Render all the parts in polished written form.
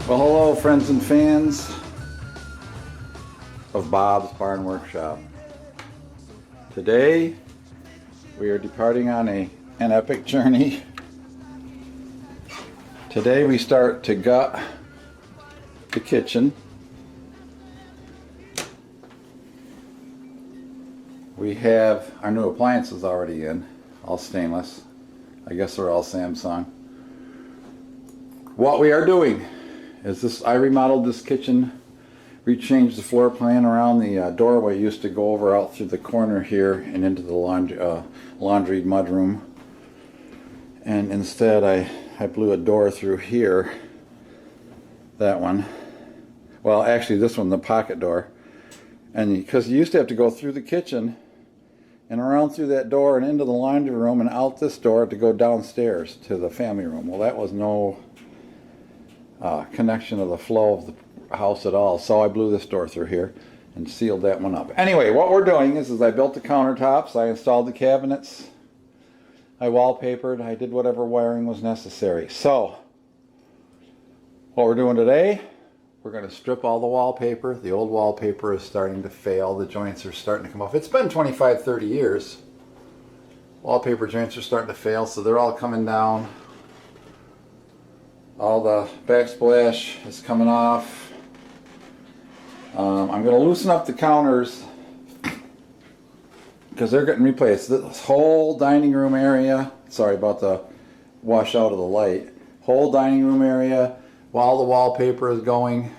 Well, hello friends and fans of Bob's Barn Workshop. Today we are departing on an epic journey. Today we start to gut the kitchen. We have our new appliances already in, all stainless. I guess they're all Samsung. What we are doing is this, I remodeled this kitchen, rechanged the floor plan around the doorway. Used to go over out through the corner here and into the laundry mudroom. And instead I blew a door through here, that one. Well, actually this one, the pocket door. And because you used to have to go through the kitchen and around through that door and into the laundry room and out this door to go downstairs to the family room. Well, that was no connection of the flow of the house at all, so I blew this door through here and sealed that one up. Anyway, what we're doing is I built the countertops, I installed the cabinets, I wallpapered, I did whatever wiring was necessary. So what we're doing today, we're going to strip all the wallpaper. The old wallpaper is starting to fail, the joints are starting to come off. It's been 25-30 years. Wallpaper joints are starting to fail, so they're all coming down. All the backsplash is coming off. I'm going to loosen up the counters because they're getting replaced. This whole dining room area, sorry about the wash out of the light, whole dining room area while the wallpaper is going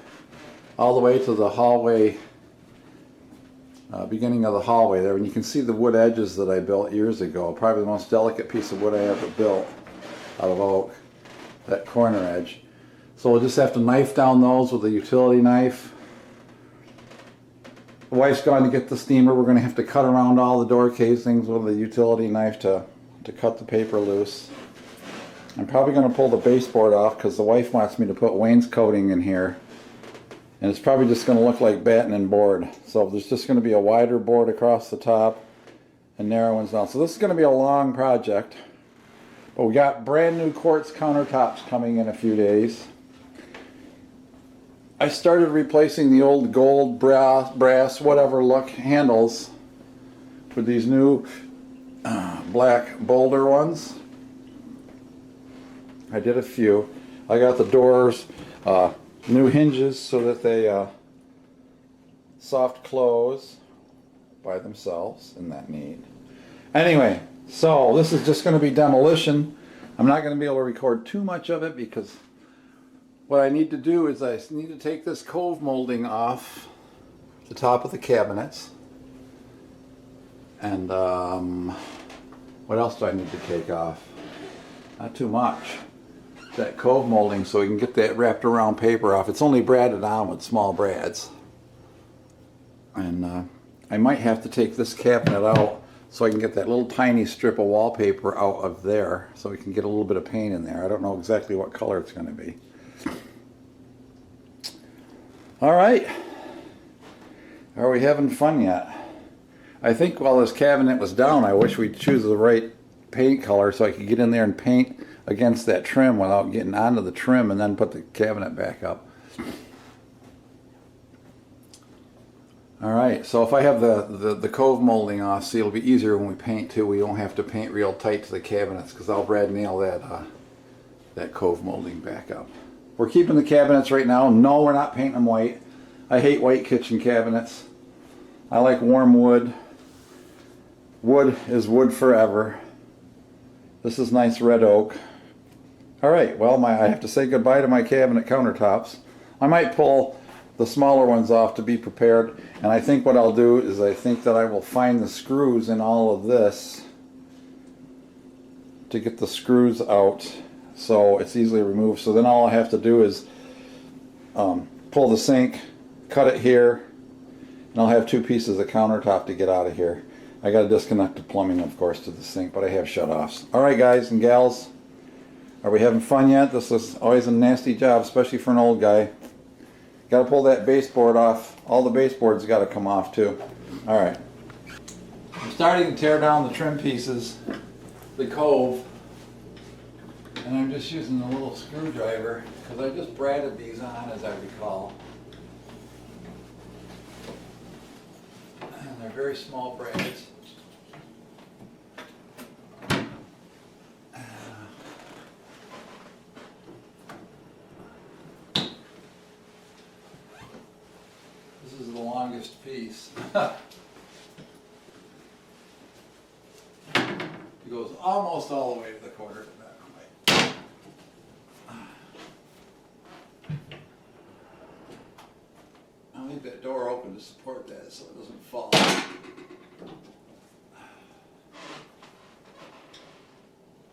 all the way to the hallway, beginning of the hallway there. And you can see the wood edges that I built years ago. Probably the most delicate piece of wood I ever built out of oak. That corner edge. So we'll just have to knife down those with a utility knife. The wife's going to get the steamer. We're going to have to cut around all the door casings with a utility knife to cut the paper loose. I'm probably going to pull the baseboard off because the wife wants me to put wainscoting in here. And it's probably just going to look like batten and board. So there's just going to be a wider board across the top and narrow ones down. So this is going to be a long project. But we got brand new quartz countertops coming in a few days. I started replacing the old gold, brass, whatever look handles with these new black boulder ones. I did a few. I got the doors, new hinges so that they soft close by themselves. Isn't that neat? Anyway. So this is just going to be demolition. I'm not going to be able to record too much of it because what I need to do is I need to take this cove molding off the top of the cabinets. And what else do I need to take off? Not too much. That cove molding so we can get that wrapped around paper off. It's only braided on with small brads. And I might have to take this cabinet out so I can get that little tiny strip of wallpaper out of there so we can get a little bit of paint in there. I don't know exactly what color it's going to be. Alright. Are we having fun yet? I think while this cabinet was down, I wish we'd choose the right paint color so I could get in there and paint against that trim without getting onto the trim and then put the cabinet back up. Alright, so if I have the cove molding off, see, it'll be easier when we paint too. We don't have to paint real tight to the cabinets because I'll brad nail that cove molding back up. We're keeping the cabinets right now. No, we're not painting them white. I hate white kitchen cabinets. I like warm wood. Wood is wood forever. This is nice red oak. Alright, well, I have to say goodbye to my cabinet countertops. I might pull the smaller ones off to be prepared, and I think what I'll do is I think that I will find the screws in all of this to get the screws out so it's easily removed. So then all I have to do is pull the sink, cut it here, and I'll have two pieces of countertop to get out of here. I got to disconnect the plumbing, of course, to the sink, but I have shut-offs. Alright guys and gals, are we having fun yet? This is always a nasty job, especially for an old guy. Got to pull that baseboard off. All the baseboards got to come off too. Alright. I'm starting to tear down the trim pieces, the cove, And I'm just using a little screwdriver because I just braided these on, as I recall. And they're very small braids. This is the longest piece. It goes almost all the way to the quarter, but not quite. I'll leave that door open to support that so it doesn't fall. Of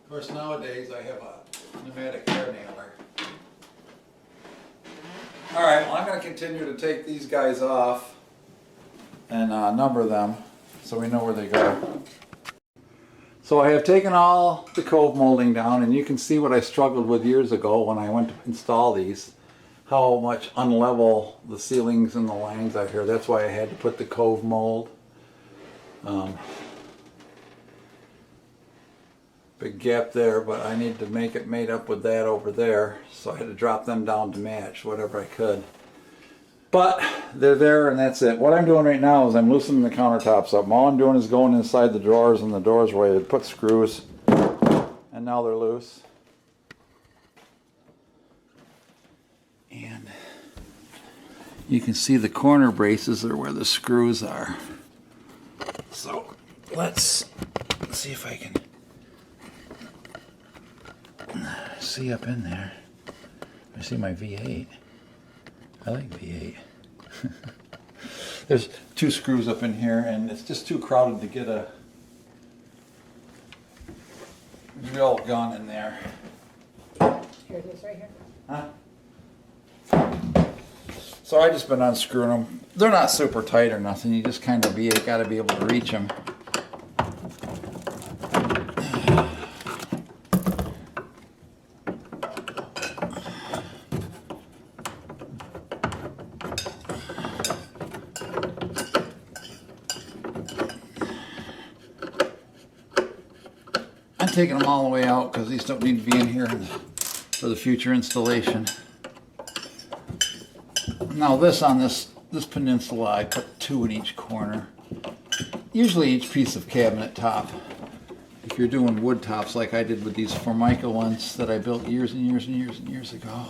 course, nowadays I have a pneumatic hair nailer. Alright, well I'm going to continue to take these guys off and number them so we know where they go. So I have taken all the cove molding down, and you can see what I struggled with years ago when I went to install these, how much unlevel the ceilings and the lines out here. That's why I had to put the cove mold. Big gap there, but I need to make it made up with that over there, so I had to drop them down to match whatever I could. But they're there, and that's it. What I'm doing right now is I'm loosening the countertops up. All I'm doing is going inside the drawers, and the doors where I had put screws, and now they're loose. And you can see the corner braces are where the screws are. So let's see if I can see up in there. I see my V8. I like V8. There's 2 screws up in here, and it's just too crowded to get a drill gun in there. Here it is, right here. Huh? So I just been unscrewing them. They're not super tight or nothing. You just kind of got to be able to reach them. I'm taking them all the way out because these don't need to be in here for the future installation. Now this on this peninsula, I put 2 in each corner. Usually each piece of cabinet top. If you're doing wood tops like I did with these Formica ones that I built years and years and years and years ago.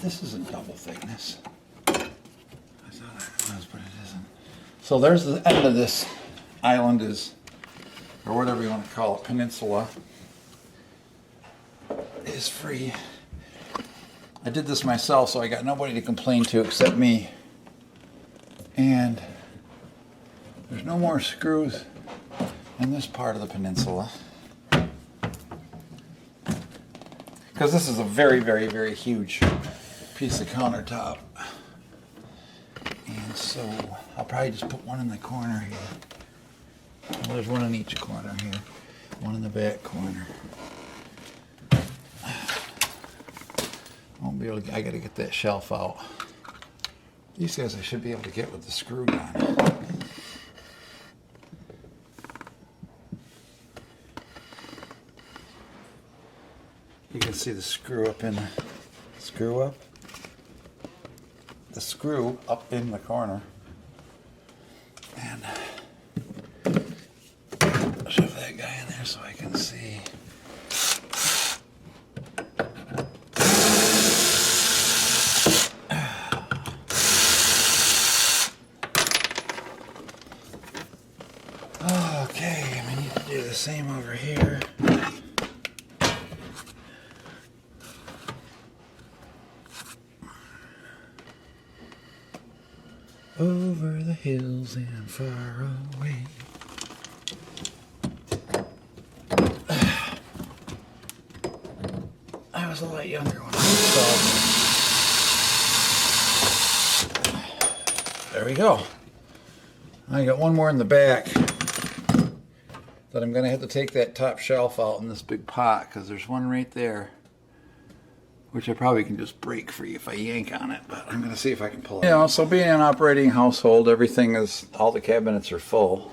This isn't double thickness. I thought it was, but it isn't. So there's the end of this island, or whatever you want to call it, peninsula, is free. I did this myself, so I got nobody to complain to except me. And there's no more screws in this part of the peninsula. Because this is a very, very, very huge piece of countertop. And so I'll probably just put one in the corner here. Well, there's one in each corner here. One in the back corner. Won't be able to, I gotta get that shelf out. These guys I should be able to get with the screw gun. You can see the screw up in the screw up. The screw up in the corner. And I'll shove that guy in there so I can see. Okay, we need to do the same over here. Over the hills and far away. I was a lot younger when I installed this. There we go. I got one more in the back that I'm going to have to take that top shelf out in this big pot because there's one right there, which I probably can just break free if I yank on it, but I'm going to see if I can pull it. You know, so being an operating household, everything is, all the cabinets are full.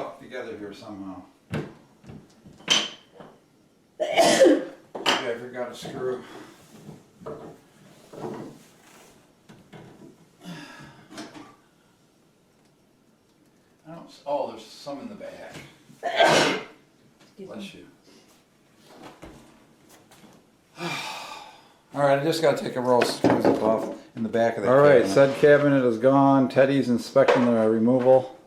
stuck together here somehow. Maybe I forgot a screw. Oh, there's some in the back. Bless you. All right, I just got to take a row of screws off in the back of the cabinet. All right, said cabinet is gone. Teddy's inspecting the removal.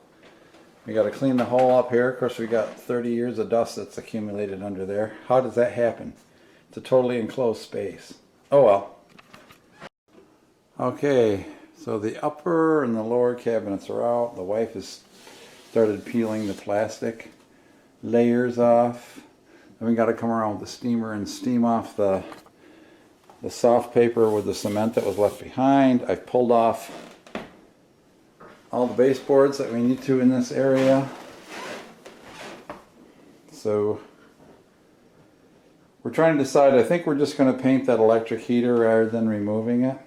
We got to clean the hole up here. Of course, we got 30 years of dust that's accumulated under there. How does that happen? It's a totally enclosed space. Oh well. Okay, so the upper and the lower cabinets are out. The wife has started peeling the plastic layers off. Then we got to come around with the steamer and steam off the soft paper with the cement that was left behind. I've pulled off all the baseboards that we need to in this area. So we're trying to decide. I think we're just going to paint that electric heater rather than removing it.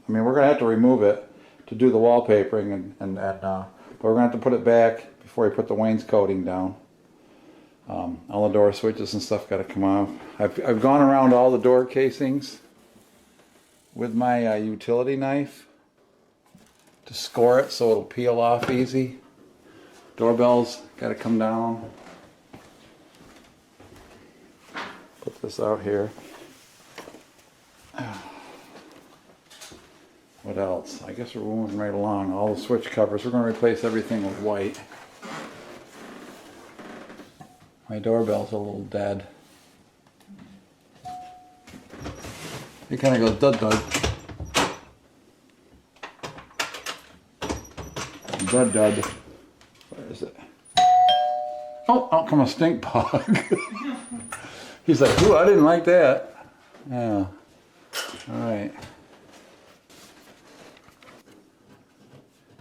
I mean, we're going to have to remove it to do the wallpapering, but we're going to have to put it back before we put the wainscoting down. All the door switches and stuff got to come off. I've gone around all the door casings with my utility knife to score it so it'll peel off easy. Doorbells got to come down. Put this out here. What else? I guess we're moving right along. All the switch covers. We're going to replace everything with white. My doorbell's a little dead. It kind of goes dud-dud. Dud-dud. Where is it? Oh, out come a stink bug. He's like, ooh, I didn't like that. Yeah. All right.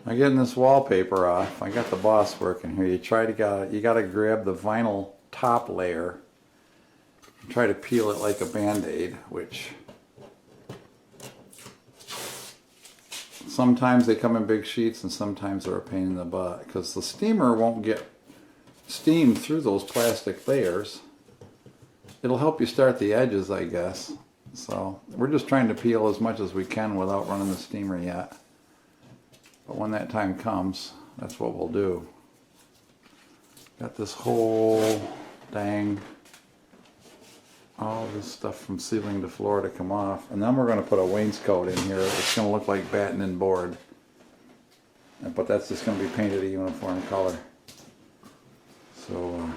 I'm getting this wallpaper off. I got the boss working here. You got to grab the vinyl top layer and try to peel it like a band-aid, which sometimes they come in big sheets and sometimes they're a pain in the butt because the steamer won't get steam through those plastic layers. It'll help you start the edges, I guess. So we're just trying to peel as much as we can without running the steamer yet. But when that time comes, that's what we'll do. Got this whole dang, all this stuff from ceiling to floor to come off. And then we're going to put a wainscot in here. It's going to look like batten and board. But that's just going to be painted a uniform color. So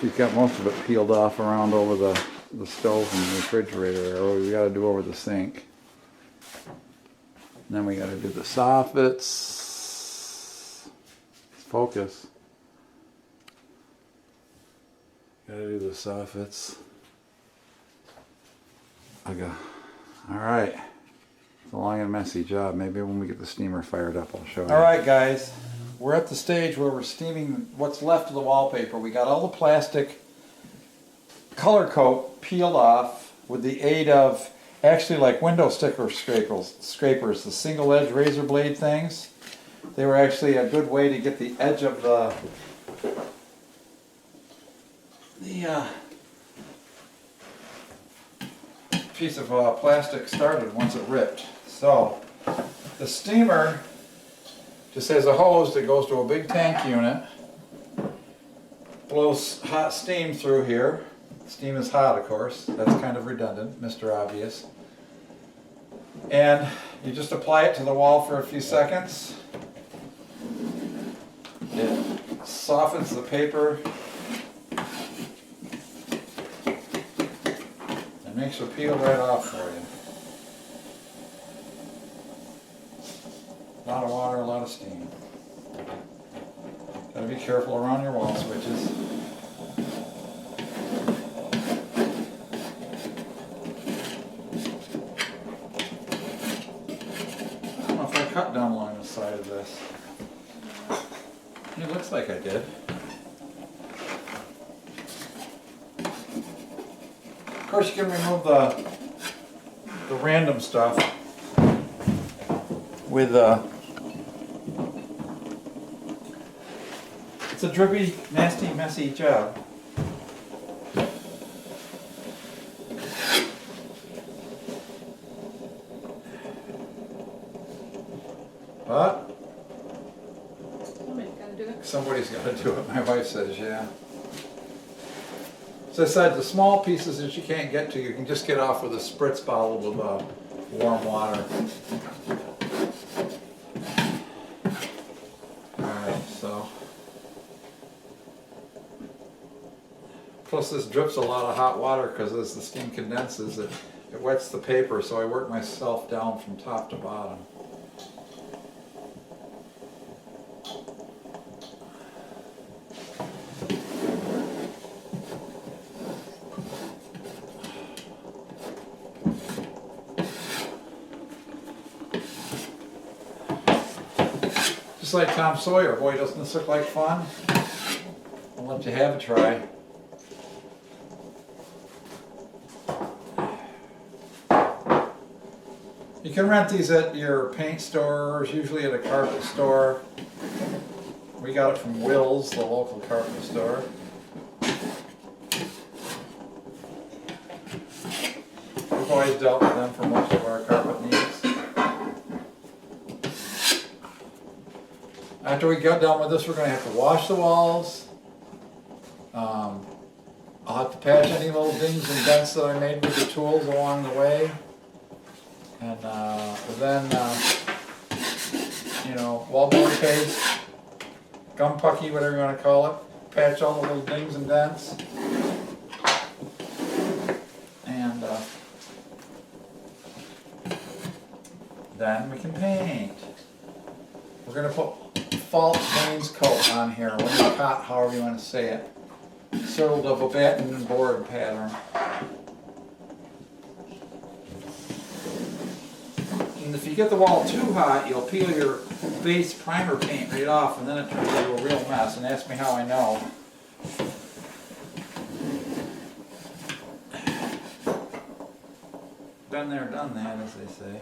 she's got most of it peeled off around over the stove and the refrigerator area. We got to do over the sink. And then we got to do the soffits. Focus. Got to do the soffits. Okay. All right. It's a long and messy job. Maybe when we get the steamer fired up, I'll show you. All right, guys. We're at the stage where we're steaming what's left of the wallpaper. We got all the plastic color coat peeled off with the aid of actually like window sticker scrapers, the single edge razor blade things. They were actually a good way to get the edge of the piece of plastic started once it ripped. So the steamer just has a hose that goes to a big tank unit, blows hot steam through here. Steam is hot, of course. That's kind of redundant, Mr. Obvious. And you just apply it to the wall for a few seconds. It softens the paper and makes it peel right off for you. A lot of water, a lot of steam. Gotta be careful around your wall switches. Cut down along the side of this. It looks like I did. Of course, you can remove the random stuff with It's a drippy, nasty, messy job. But Somebody's gotta do it. somebody's got to do it, my wife says, yeah. So I said, the small pieces that you can't get to, you can just get off with a spritz bottle with warm water. Alright, so. Plus this drips a lot of hot water because as the steam condenses, it wets the paper, so I work myself down from top to bottom. Just like Tom Sawyer. Boy, doesn't this look like fun? I'll let you have a try. You can rent these at your paint stores, usually at a carpet store. We got it from Will's, the local carpet store. We've always dealt with them for most of our carpet needs. After we got done with this, we're going to have to wash the walls. I'll have to patch any little dings and dents that I made with the tools along the way. And then, you know, wallpaper paste, gum pucky, whatever you want to call it. Patch all the little dings and dents. And then we can paint. We're going to put false wainscot on here, wainscot, however you want to say it. Sort of a batten and board pattern. And if you get the wall too hot, you'll peel your base primer paint right off, and then it turns into a real mess. And ask me how I know. Been there, done that, as they say.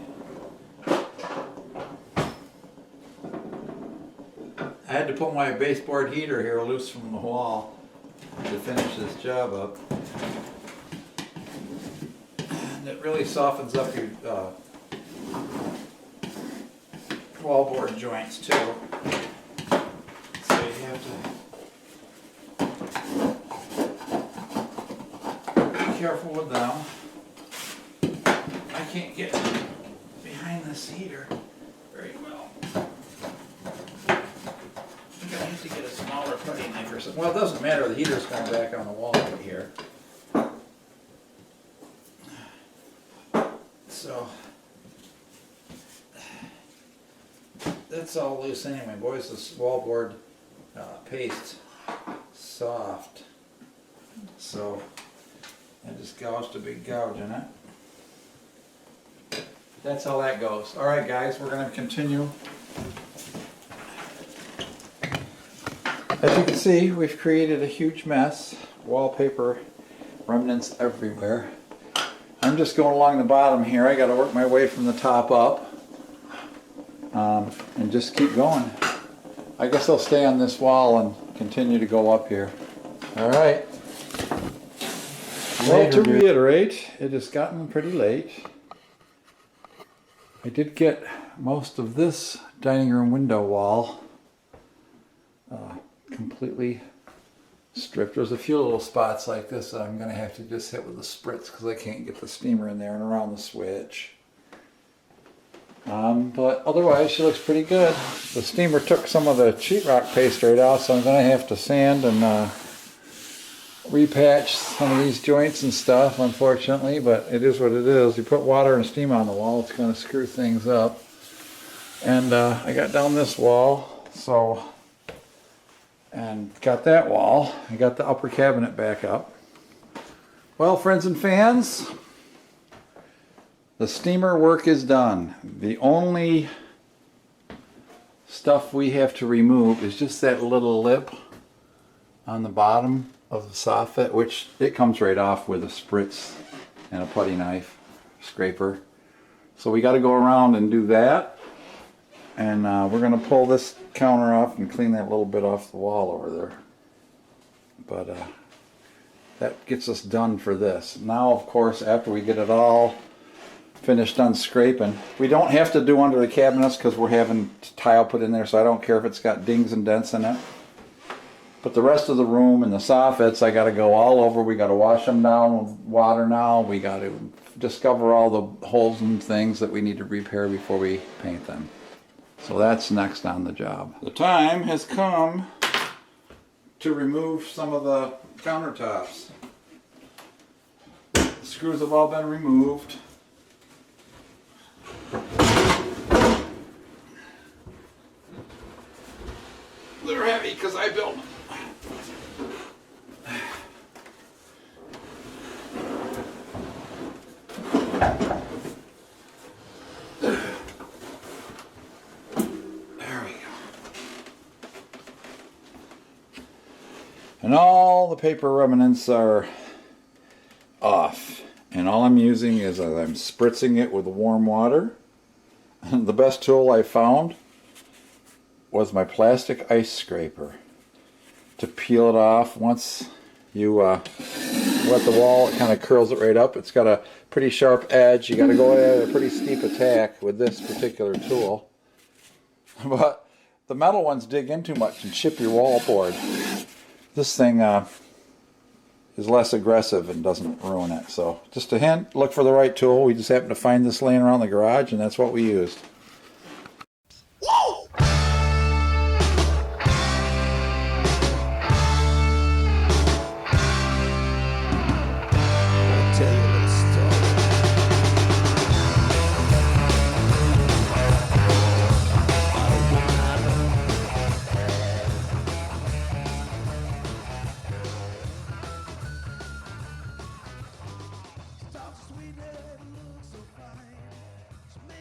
I had to put my baseboard heater here loose from the wall to finish this job up. And it really softens up your wallboard joints too. So you have to be careful with them. I can't get behind this heater very well. I think I have to get a smaller putty knife or something. Well, it doesn't matter, the heater's going back on the wall right here. So that's all loose anyway. Boys, this wallboard paste soft. So I just gouged a big gouge in it. That's how that goes. Alright guys, we're going to continue. As you can see, we've created a huge mess. Wallpaper remnants everywhere. I'm just going along the bottom here. I got to work my way from the top up. And just keep going. I guess I'll stay on this wall and continue to go up here. Alright. Well, to reiterate, it has gotten pretty late. I did get most of this dining room window wall completely stripped. There's a few little spots like this that I'm going to have to just hit with a spritz because I can't get the steamer in there and around the switch. But otherwise she looks pretty good. The steamer took some of the sheetrock paste right out, so I'm going to have to sand and repatch some of these joints and stuff, unfortunately, but it is what it is. You put water and steam on the wall, it's going to screw things up. And I got down this wall, so, and got that wall. I got the upper cabinet back up. Well, friends and fans, the steamer work is done. The only stuff we have to remove is just that little lip on the bottom of the soffit, which it comes right off with a spritz and a putty knife scraper. So we got to go around and do that. And we're going to pull this counter off and clean that little bit off the wall over there. But that gets us done for this. Now, of course, after we get it all finished on scraping, we don't have to do under the cabinets because we're having tile put in there, so I don't care if it's got dings and dents in it. But the rest of the room and the soffits, I got to go all over. We got to wash them down with water now. We got to discover all the holes and things that we need to repair before we paint them. So that's next on the job. The time has come to remove some of the countertops. The screws have all been removed. They're heavy because I built them. And all the paper remnants are off. And all I'm using is I'm spritzing it with warm water. And the best tool I found was my plastic ice scraper to peel it off. Once you wet the wall, it kind of curls it right up. It's got a pretty sharp edge. You got to go at a pretty steep attack with this particular tool. But the metal ones dig in too much and chip your wall board. This thing is less aggressive and doesn't ruin it. So just a hint, look for the right tool. We just happened to find this laying around the garage, and that's what we used.